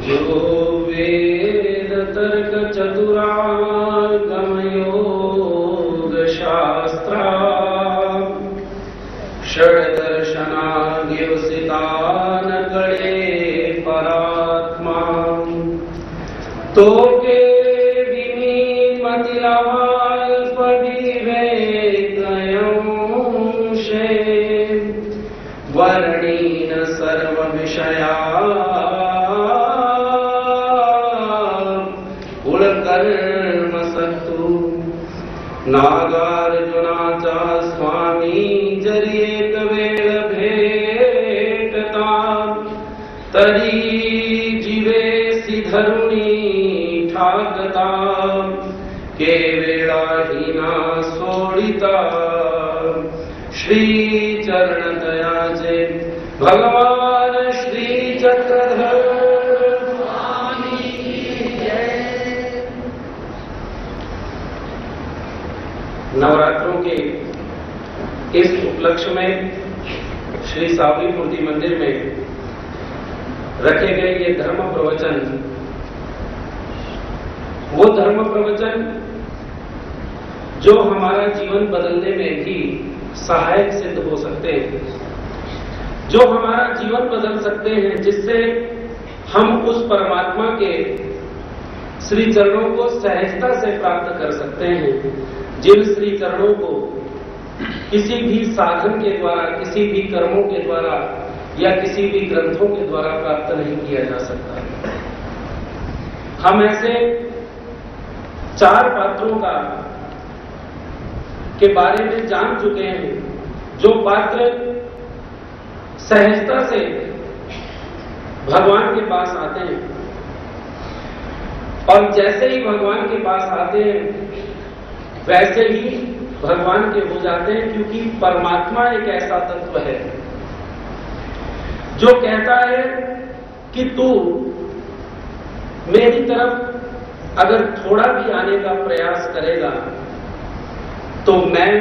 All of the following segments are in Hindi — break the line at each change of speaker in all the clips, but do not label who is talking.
जो वेद तर्क चतुरागम योग शास्त्रा षड्दर्शनाद्योसितान गणे परात्मा तो के विविमतिलाल्पविवेकयंशे वर्णीन सर्व विषया उलकर्म सत्तु नागार्जुनाचा स्वामी जरी एक वेळ भेटता तरी जीवेसी धरुणी ठाकता के वेळाहीना सोडिता श्री चरण दयाचे भगवान श्री चक्रधर स्वामी जय। नवरात्रों के इस उपलक्ष्य में श्री सावली मूर्ति मंदिर में रखे गए ये धर्म प्रवचन, वो धर्म प्रवचन जो हमारा जीवन बदलने में भी सहायक सिद्ध हो सकते हैं, जो हमारा जीवन बदल सकते हैं, जिससे हम उस परमात्मा के श्री चरणों को सहजता से प्राप्त कर सकते हैं, जिन श्री चरणों को किसी भी साधन के द्वारा, किसी भी कर्मों के द्वारा या किसी भी ग्रंथों के द्वारा प्राप्त नहीं किया जा सकता। हम ऐसे 4 पात्रों का के बारे में जान चुके हैं, जो पात्र सहजता से भगवान के पास आते हैं और जैसे ही भगवान के पास आते हैं वैसे ही भगवान के हो जाते हैं, क्योंकि परमात्मा एक ऐसा तत्व है जो कहता है कि तू मेरी तरफ अगर थोड़ा भी आने का प्रयास करेगा तो मैं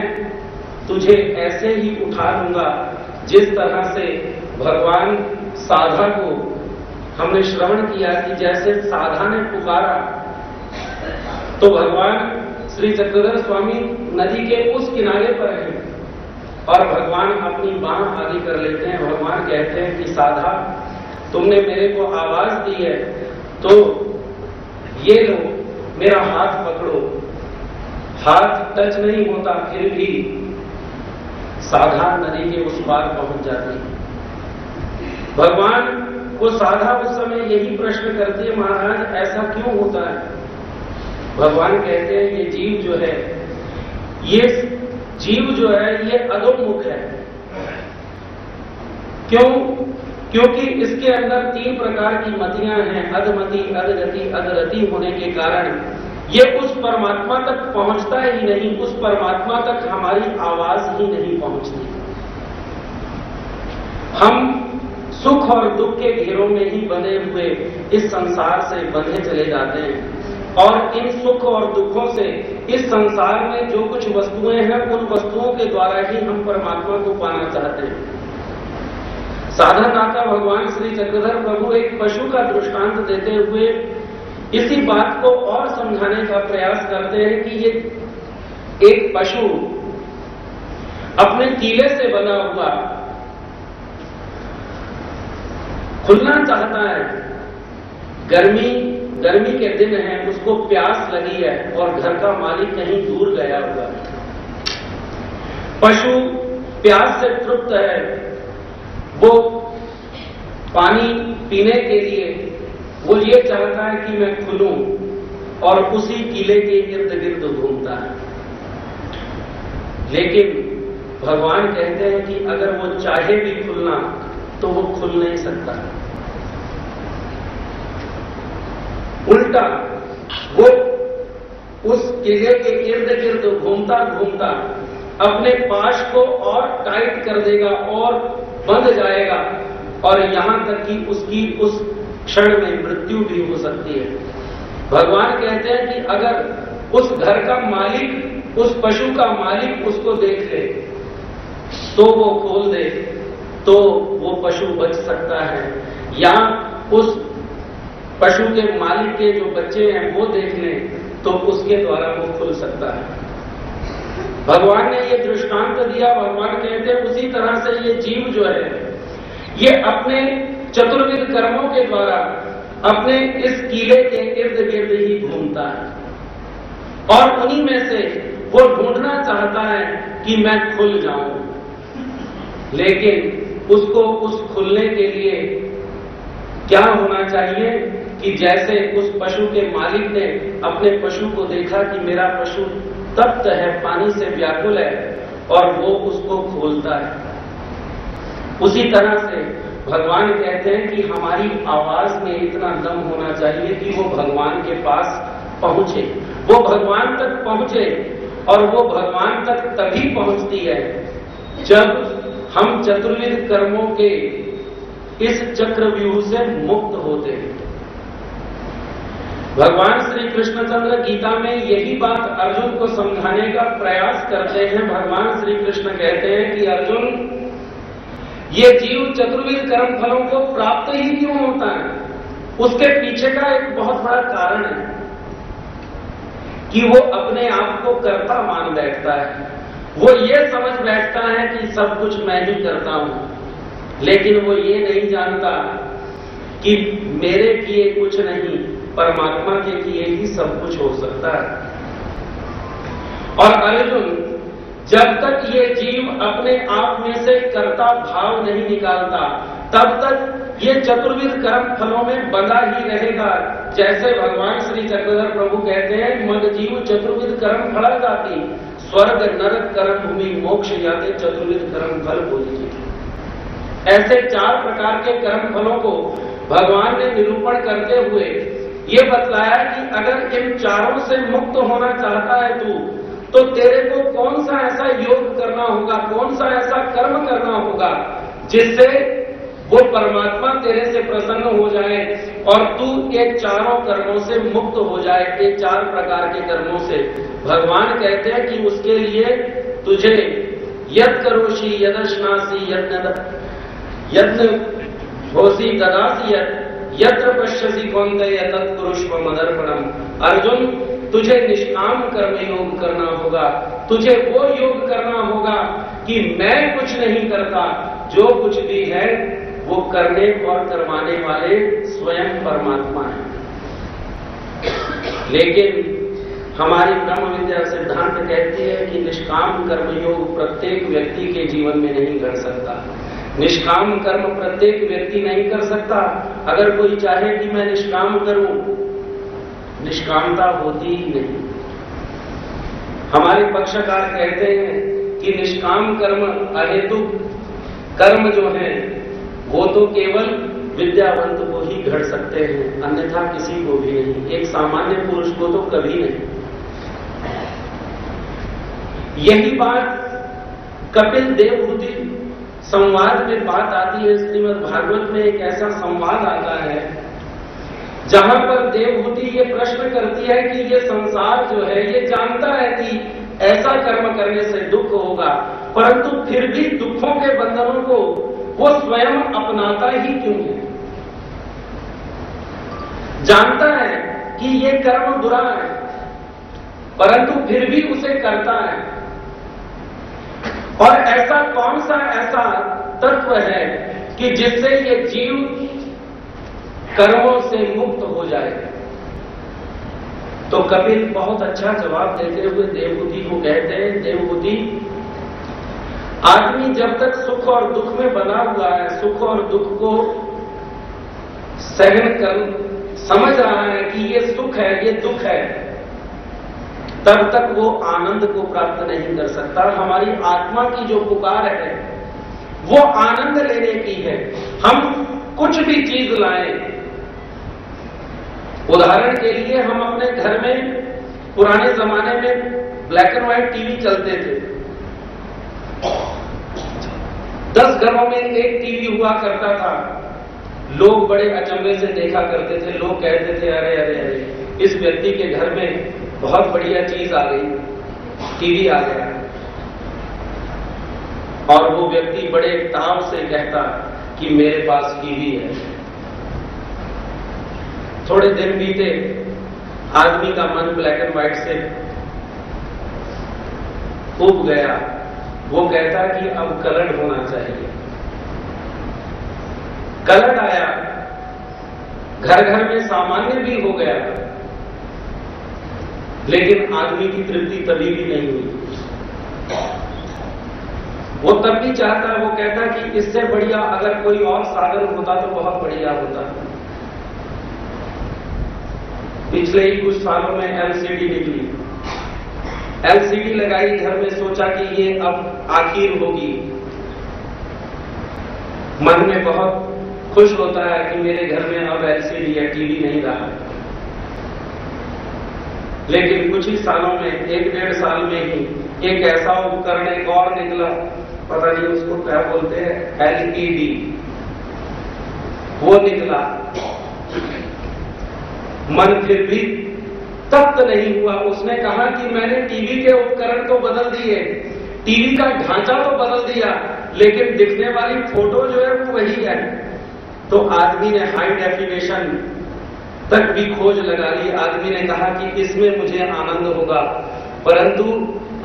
तुझे ऐसे ही उठा लूंगा जिस तरह से भगवान साधा को हमने श्रवण किया कि जैसे साधा ने पुकारा तो भगवान श्री चक्रधर स्वामी नदी के उस किनारे पर हैं और भगवान अपनी बांह आगे कर लेते हैं। भगवान कहते हैं कि साधा तुमने मेरे को आवाज दी है तो ये लो मेरा हाथ पकड़ो। हाथ टच नहीं होता फिर भी साधा नदी के उस पार पहुंच जाती है। भगवान को साधा उस समय यही प्रश्न करती है, महाराज ऐसा क्यों होता है? भगवान कहते हैं ये जीव जो है, ये जीव जो है ये अधोमुख है। क्यों? क्योंकि इसके अंदर 3 प्रकार की मतियां हैं, अधमति, अधगति, अधरति होने के कारण ये उस परमात्मा तक पहुंचता ही नहीं, उस परमात्मा तक हमारी आवाज ही नहीं पहुंचती। हम सुख और दुख के घेरों में ही बंधे हुए इस संसार से बंधे चले जाते हैं और इन सुख और दुखों से इस संसार में जो कुछ वस्तुएं हैं उन वस्तुओं के द्वारा ही हम परमात्मा को पाना चाहते हैं। साधनदाता भगवान श्री चक्रधर प्रभु एक पशु का दृष्टांत देते हुए इसी बात को और समझाने का प्रयास करते हैं कि ये एक पशु अपने कीले से बना हुआ खुलना चाहता है। गर्मी के दिन है, उसको प्यास लगी है और घर का मालिक कहीं दूर गया हुआ है। पशु प्यास से तृप्त है, वो पानी पीने के लिए वो ये चाहता है कि मैं खुलूं और उसी कीले के इर्द गिर्द घूमता है। लेकिन भगवान कहते हैं कि अगर वो चाहे भी खुलना तो वो खुल नहीं सकता। उल्टा वो उस किले के इर्द गिर्द घूमता घूमता अपने पाश को और टाइट कर देगा और बंध जाएगा और यहां तक कि उसकी उस क्षण में मृत्यु भी हो सकती है। भगवान कहते हैं कि अगर उस घर का मालिक, उस पशु का मालिक उसको देख ले तो वो खोल दे तो वो पशु बच सकता है, या उस पशु के मालिक के जो बच्चे हैं वो देख लें तो उसके द्वारा वो खुल सकता है। भगवान ने ये दृष्टांत दिया। भगवान कहते हैं उसी तरह से ये जीव जो है ये अपने चतुर्विध कर्मों के द्वारा अपने इस कीले के इर्द गिर्द ही घूमता है और उन्हीं में से वो ढूंढना चाहता है कि मैं खुल जाऊं, लेकिन उसको उस खुलने के लिए क्या होना चाहिए कि जैसे उस पशु के मालिक ने अपने पशु को देखा कि मेरा पशु तप्त है, पानी से व्याकुल है, और वो उसको खोलता है, उसी तरह से भगवान कहते हैं कि हमारी आवाज में इतना दम होना चाहिए कि वो भगवान के पास पहुंचे, वो भगवान तक पहुंचे। और वो भगवान तक तभी पहुंचती है जब हम चतुर्विध कर्मों के इस चक्रव्यूह से मुक्त होते हैं। भगवान श्री कृष्णचंद्र गीता में यही बात अर्जुन को समझाने का प्रयास करते हैं। भगवान श्री कृष्ण कहते हैं कि अर्जुन, ये जीव चतुर्विध कर्म फलों को प्राप्त ही क्यों होता है? उसके पीछे का एक बहुत बड़ा कारण है कि वो अपने आप को कर्ता मान बैठता है। वो ये समझ बैठता है कि सब कुछ मैं ही करता हूं, लेकिन वो ये नहीं जानता कि मेरे किए कुछ नहीं, परमात्मा के किए ही सब कुछ हो सकता है। और अर्जुन, जब तक ये जीव अपने आप में से कर्ता भाव नहीं निकालता, तब तक ये चतुर्विध कर्म फलों में बंधा ही रहेगा। जैसे भगवान श्री चक्रधर प्रभु कहते हैं, मद जीव चतुर्विध कर्म फला जाती, स्वर्ग नरक कर्म भूमि मोक्ष याते चतुर्विध कर्म फल बोलिए। ऐसे 4 प्रकार के कर्म फलों को भगवान ने निरूपण करते हुए ये बतलाया कि अगर इन चारों से मुक्त होना चाहता है तू, तो तेरे को कौन सा ऐसा योग करना होगा, कौन सा ऐसा कर्म करना होगा जिससे वो परमात्मा तेरे से प्रसन्न हो जाए और तू ये चारों कर्मों से मुक्त हो जाए। ये 4 प्रकार के कर्मों से भगवान कहते हैं कि उसके लिए तुझे यद करोषि यदश्नासी यत्न होसी तदासी यत्र पश्यसि कौन्तेय तत्कुरुष्व मदर्पणम। अर्जुन, तुझे निष्काम कर्म योग करना होगा, तुझे वो योग करना होगा कि मैं कुछ नहीं करता, जो कुछ भी है वो करने और करवाने वाले स्वयं परमात्मा है। लेकिन हमारी ब्रह्म विद्या सिद्धांत कहती है कि निष्काम कर्मयोग प्रत्येक व्यक्ति के जीवन में नहीं कर सकता। निष्काम कर्म प्रत्येक व्यक्ति नहीं कर सकता। अगर कोई चाहे कि मैं निष्काम करूं, निष्कामता होती ही नहीं। हमारे पक्षकार कहते हैं कि निष्काम कर्म अहेतुक कर्म जो है वो तो केवल विद्यावंत को ही घड़ सकते हैं, अन्यथा किसी को भी नहीं, एक सामान्य पुरुष को तो कभी नहीं। यही बात कपिल देवहूति संवाद में बात आती है। श्रीमद् भागवत में एक ऐसा संवाद आता है जहां पर देवहूति ये प्रश्न करती है कि ये संसार जो है ये जानता है कि ऐसा कर्म करने से दुख होगा, परंतु फिर भी दुखों के बंधनों को वो स्वयं अपनाता ही क्यों है? जानता है कि ये कर्म बुरा है, परंतु फिर भी उसे करता है। और ऐसा कौन सा ऐसा तत्व है कि जिससे ये जीव कर्मों से मुक्त हो जाए? तो कपिल बहुत अच्छा जवाब देते हुए देवहूति को कहते हैं, देवहूति, आदमी जब तक सुख और दुख में बना हुआ है, सुख और दुख को सहन कर समझ रहा है कि ये सुख है, ये दुख है, तब तक वो आनंद को प्राप्त नहीं कर सकता। हमारी आत्मा की जो पुकार है वो आनंद लेने की है। हम कुछ भी चीज लाएं, उदाहरण के लिए हम अपने घर में पुराने जमाने में ब्लैक एंड व्हाइट टीवी चलते थे। 10 घरों में एक टीवी हुआ करता था। लोग बड़े अचंभे से देखा करते थे। लोग कहते थे, अरे अरे अरे, इस व्यक्ति के घर में बहुत बढ़िया चीज आ गई, टीवी आ गया। और वो व्यक्ति बड़े ताव से कहता कि मेरे पास टीवी है। थोड़े दिन बीते, आदमी का मन ब्लैक एंड व्हाइट से उब गया। वो कहता कि अब कलर होना चाहिए। कलर आया, घर घर में सामान्य भी हो गया, लेकिन आदमी की तृप्ति तभी भी नहीं हुई। वो तब भी चाहता, वो कहता कि इससे बढ़िया अगर कोई और साधन होता तो बहुत बढ़िया होता। पिछले ही कुछ सालों में एलसीडी निकली, एलसीडी लगाई घर में, सोचा कि ये अब आखिर होगी। मन में बहुत खुश होता है कि मेरे घर में अब एलसीडी या टीवी नहीं रहा। लेकिन कुछ ही सालों में, 1-1.5 साल में ही एक ऐसा उपकरण एक और निकला, पता नहीं उसको क्या बोलते हैं, एलईडी, वो निकला। मन फिर भी तप्त नहीं हुआ। उसने कहा कि मैंने टीवी के उपकरण तो बदल दिए, टीवी का ढांचा तो बदल दिया, लेकिन दिखने वाली फोटो जो है वो वही है। तो आदमी ने हाई डेफिनेशन तक भी खोज लगा ली। आदमी ने कहा कि इसमें मुझे आनंद होगा, परंतु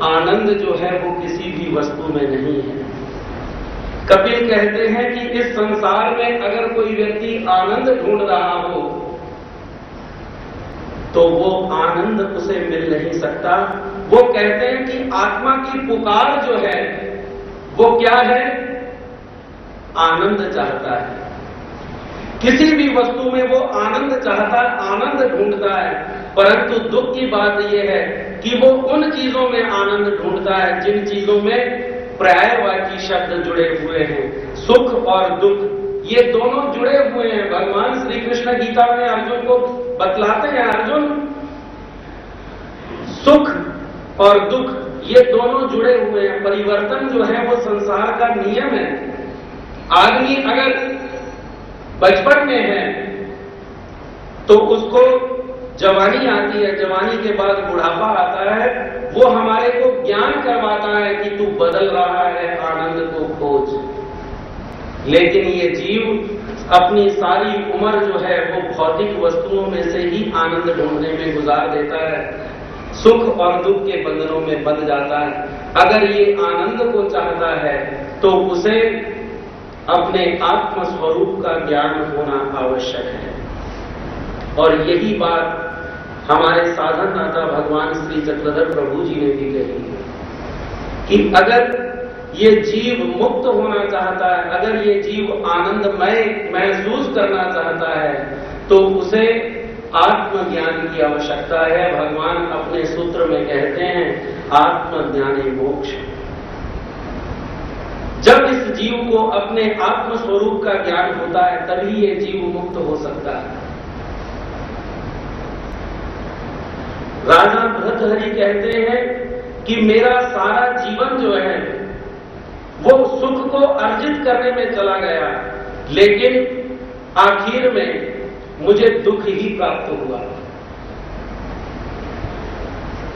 आनंद जो है वो किसी भी वस्तु में नहीं है। कपिल कहते हैं कि इस संसार में अगर कोई व्यक्ति आनंद ढूंढ रहा हो तो वो आनंद उसे मिल नहीं सकता। वो कहते हैं कि आत्मा की पुकार जो है वो क्या है? आनंद चाहता है। किसी भी वस्तु में वो आनंद चाहता है, आनंद ढूंढता है। परंतु दुख की बात यह है कि वो उन चीजों में आनंद ढूंढता है जिन चीजों में पर्यायवाची शब्द जुड़े हुए हैं। सुख और दुख ये दोनों जुड़े हुए हैं। भगवान श्री कृष्ण गीता में अर्जुन को बतलाते हैं, अर्जुन सुख और दुख ये दोनों जुड़े हुए हैं। परिवर्तन जो है वो संसार का नियम है। आदमी अगर बचपन में है तो उसको जवानी आती है, जवानी के बाद बुढ़ापा आता है। वो हमारे को ज्ञान करवाता है कि तू बदल रहा है, आनंद को खोज। लेकिन ये जीव अपनी सारी उम्र जो है वो भौतिक वस्तुओं में से ही आनंद ढूंढने में गुजार देता है, सुख और दुख के बंधनों में बंध जाता है। अगर ये आनंद को चाहता है तो उसे अपने आत्म स्वरूप का ज्ञान होना आवश्यक है। और यही बात हमारे साधनदाता भगवान श्री चक्रधर प्रभु जी ने भी कही है कि अगर ये जीव मुक्त होना चाहता है, अगर ये जीव आनंदमय महसूस करना चाहता है तो उसे आत्मज्ञान की आवश्यकता है। भगवान अपने सूत्र में कहते हैं आत्मज्ञानी मोक्ष। जब इस जीव को अपने आत्म स्वरूप का ज्ञान होता है तभी ये जीव मुक्त हो सकता है। राजा भर्तृहरि कहते हैं कि मेरा सारा जीवन जो है वो सुख को अर्जित करने में चला गया, लेकिन आखिर में मुझे दुख ही प्राप्त हुआ।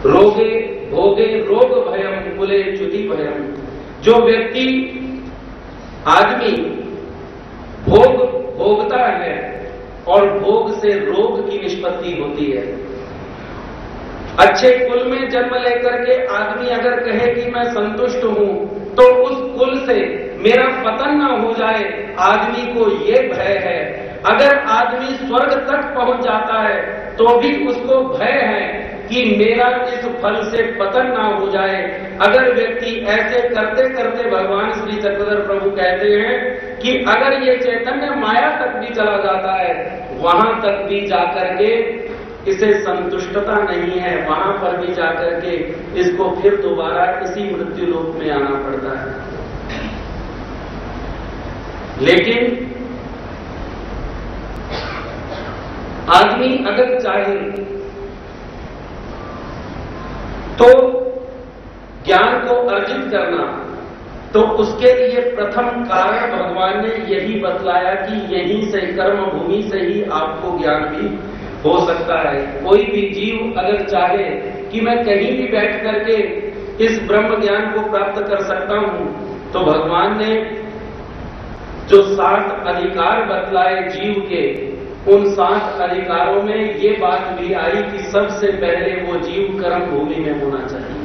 रोगे भोगे रोग भयम कुले च्युति भयम। जो व्यक्ति आदमी भोगता है और भोग से रोग की निष्पत्ति होती है। अच्छे कुल में जन्म लेकर के आदमी अगर कहे कि मैं संतुष्ट हूं तो उस कुल से मेरा पतन ना हो जाए, आदमी को ये भय है। अगर आदमी स्वर्ग तक पहुंच जाता है तो भी उसको भय है कि मेरा इस फल से पतन ना हो जाए। अगर व्यक्ति ऐसे करते करते, भगवान श्री चक्रधर प्रभु कहते हैं कि अगर ये चैतन्य माया तक भी चला जाता है, वहां तक भी जाकर के इसे संतुष्टता नहीं है, वहां पर भी जाकर के इसको फिर दोबारा इसी मृत्यु लोक में आना पड़ता है। लेकिन आदमी अगर चाहे तो ज्ञान को अर्जित करना, तो उसके लिए प्रथम कारण भगवान ने यही बतलाया कि यहीं से, कर्म भूमि से ही आपको ज्ञान भी हो सकता है। कोई भी जीव अगर चाहे कि मैं कहीं भी बैठ करके इस ब्रह्म ज्ञान को प्राप्त कर सकता हूं, तो भगवान ने जो 7 अधिकार बतलाए जीव के, उन 7 अधिकारों में ये बात भी आई कि सबसे पहले वो जीव कर्म भूमि में होना चाहिए।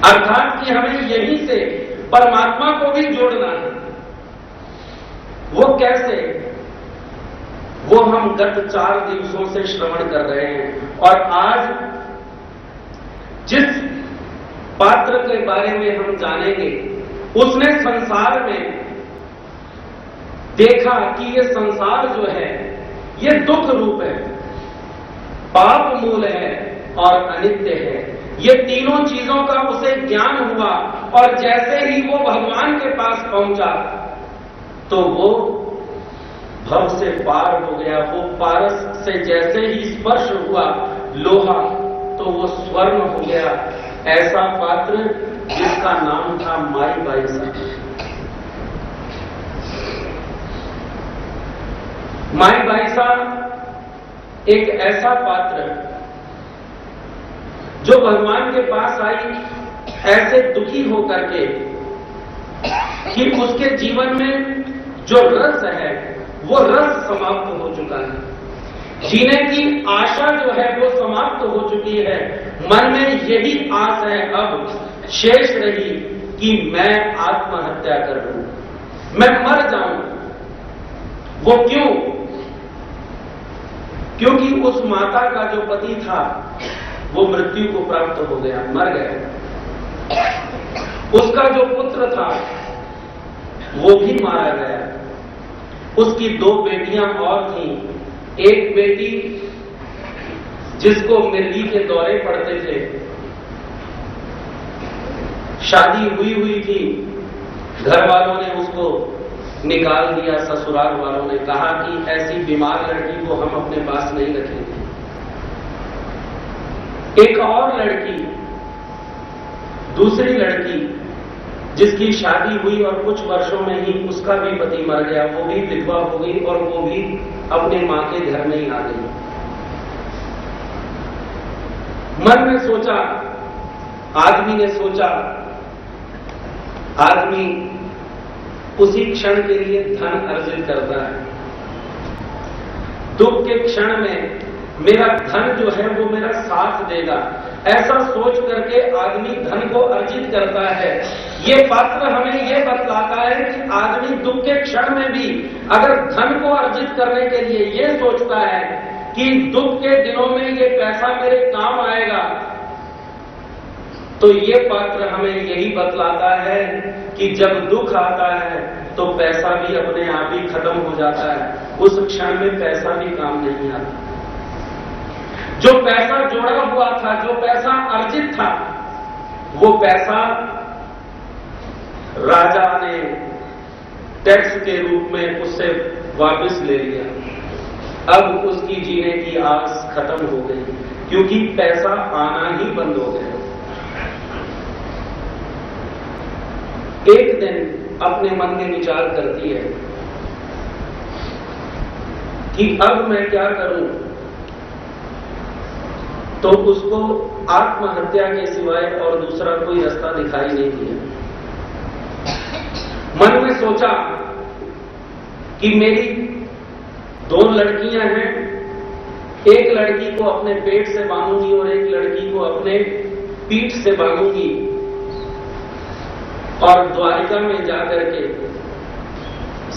अर्थात कि हमें यहीं से परमात्मा को भी जोड़ना है। वो कैसे? वो हम गत 4 दिवसों से श्रवण कर रहे हैं और आज जिस पात्र के बारे में हम जानेंगे उसने संसार में देखा कि ये संसार जो है ये दुख रूप है, पाप मूल है और अनित्य है। ये तीनों चीजों का उसे ज्ञान हुआ और जैसे ही वो भगवान के पास पहुंचा तो वो भव से पार हो गया। वो पारस से जैसे ही स्पर्श हुआ लोहा तो वो स्वर्ण हो गया। ऐसा पात्र जिसका नाम था माई बाईसा। माई बाईसा एक ऐसा पात्र जो भगवान के पास आई ऐसे दुखी होकर के कि उसके जीवन में जो रस है वो रस समाप्त हो चुका है। जीने की आशा जो है वो समाप्त हो चुकी है। मन में यही आस है अब शेष रही कि मैं आत्महत्या कर लूं, मैं मर जाऊं। वो क्यों? क्योंकि उस माता का जो पति था वो मृत्यु को प्राप्त हो गया, मर गया। उसका जो पुत्र था वो भी मारा गया। उसकी 2 बेटियां और थीं। एक बेटी जिसको मिर्गी के दौरे पड़ते थे, शादी हुई थी, घर वालों ने उसको निकाल दिया। ससुराल वालों ने कहा कि ऐसी बीमार लड़की को हम अपने पास नहीं रखेंगे। एक और लड़की, दूसरी लड़की जिसकी शादी हुई और कुछ वर्षों में ही उसका भी पति मर गया, वो भी विधवा हो गई और वो भी अपने मां के घर में ही आ गई। मन में सोचा, आदमी ने सोचा, आदमी उसी क्षण के लिए धन अर्जित करता है। दुख के क्षण में मेरा धन जो है वो मेरा साथ देगा, ऐसा सोच करके आदमी धन को अर्जित करता है। ये पात्र हमें ये बतलाता है कि आदमी दुख के क्षण में भी अगर धन को अर्जित करने के लिए ये सोचता है कि दुख के दिनों में ये पैसा मेरे काम आएगा, तो ये पात्र हमें यही बतलाता है कि जब दुख आता है तो पैसा भी अपने आप ही खत्म हो जाता है। उस क्षण में पैसा भी काम नहीं आता। जो पैसा जोड़ा हुआ था, जो पैसा अर्जित था, वो पैसा राजा ने टैक्स के रूप में उससे वापस ले लिया। अब उसकी जीने की आस खत्म हो गई क्योंकि पैसा आना ही बंद हो गया। एक दिन अपने मन में विचार करती है कि अब मैं क्या करूं, तो उसको आत्महत्या के सिवाय और दूसरा कोई रास्ता दिखाई नहीं दिया। मन में सोचा कि मेरी 2 लड़कियां हैं, एक लड़की को अपने पेट से बांधूंगी और एक लड़की को अपने पीठ से बांधूंगी और द्वारिका में जाकर के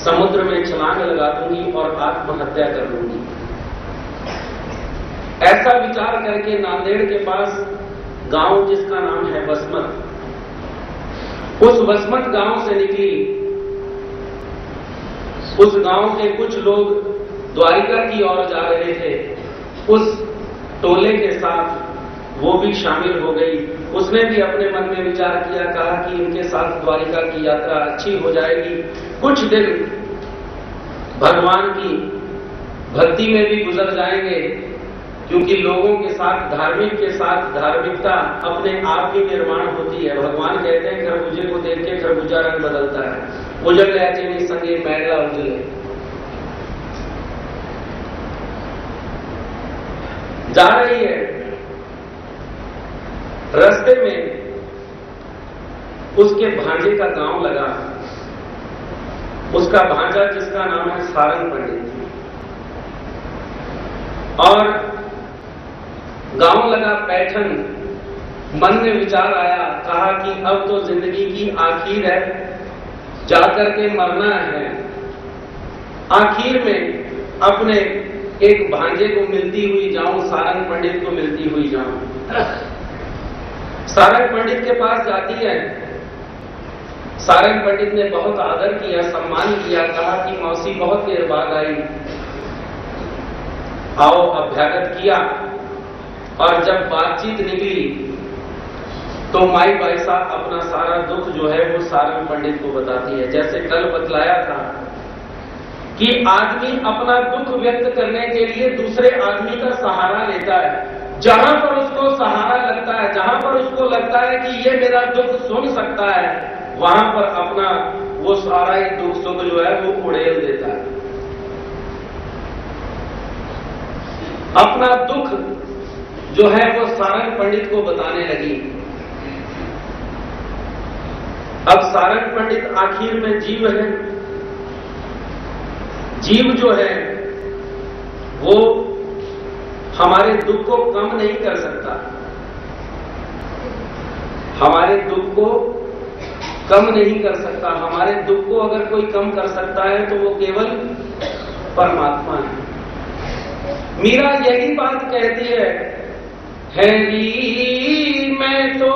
समुद्र में छलांग लगा दूंगी और आत्महत्या कर लूंगी। ऐसा विचार करके नांदेड़ के पास गांव जिसका नाम है वसमत, उस वसमत गांव से निकली। उस गांव के कुछ लोग द्वारिका की ओर जा रहे थे। उस टोले के साथ वो भी शामिल हो गई। उसने भी अपने मन में विचार किया, कहा कि इनके साथ द्वारिका की यात्रा अच्छी हो जाएगी, कुछ दिन भगवान की भक्ति में भी गुजर जाएंगे, क्योंकि लोगों के साथ, धार्मिक के साथ धार्मिकता अपने आप ही निर्माण होती है। भगवान कहते हैं खरबूजे को देख के खरबूजा रंग बदलता है, उजल याचनी संगे मैगला उजले। जा रही है, रास्ते में उसके भांजे का गांव लगा। उसका भांजा जिसका नाम है सारंग पंडित, और गांव लगा पैठन, मन में विचार आया, कहा कि अब तो जिंदगी की आखिर है, जाकर के मरना है। आखिर में अपने एक भांजे को मिलती हुई जाऊं, सारंग पंडित को मिलती हुई जाऊं। सारंग पंडित के पास जाती है। सारंग पंडित ने बहुत आदर किया, सम्मान किया, कहा कि मौसी बहुत देर बाद आई, आओ, अभ्यागत किया। और जब बातचीत निकली तो माई बाईसा अपना सारा दुख जो है वो सारंग पंडित को बताती है। जैसे कल बतलाया था कि आदमी अपना दुख व्यक्त करने के लिए दूसरे आदमी का सहारा लेता है। जहां पर उसको सहारा लगता है, जहां पर उसको लगता है कि ये मेरा दुख सुन सकता है, वहां पर अपना वो सारा ही दुख सुख जो है वो उड़ेल देता है। अपना दुख जो है वो सारंग पंडित को बताने लगी। अब सारंग पंडित आखिर में जीव है। जीव जो है वो हमारे दुख को कम नहीं कर सकता। हमारे दुख को कम नहीं कर सकता। हमारे दुख को अगर कोई कम कर सकता है तो वो केवल परमात्मा है। मीरा यही बात कहती है री मैं तो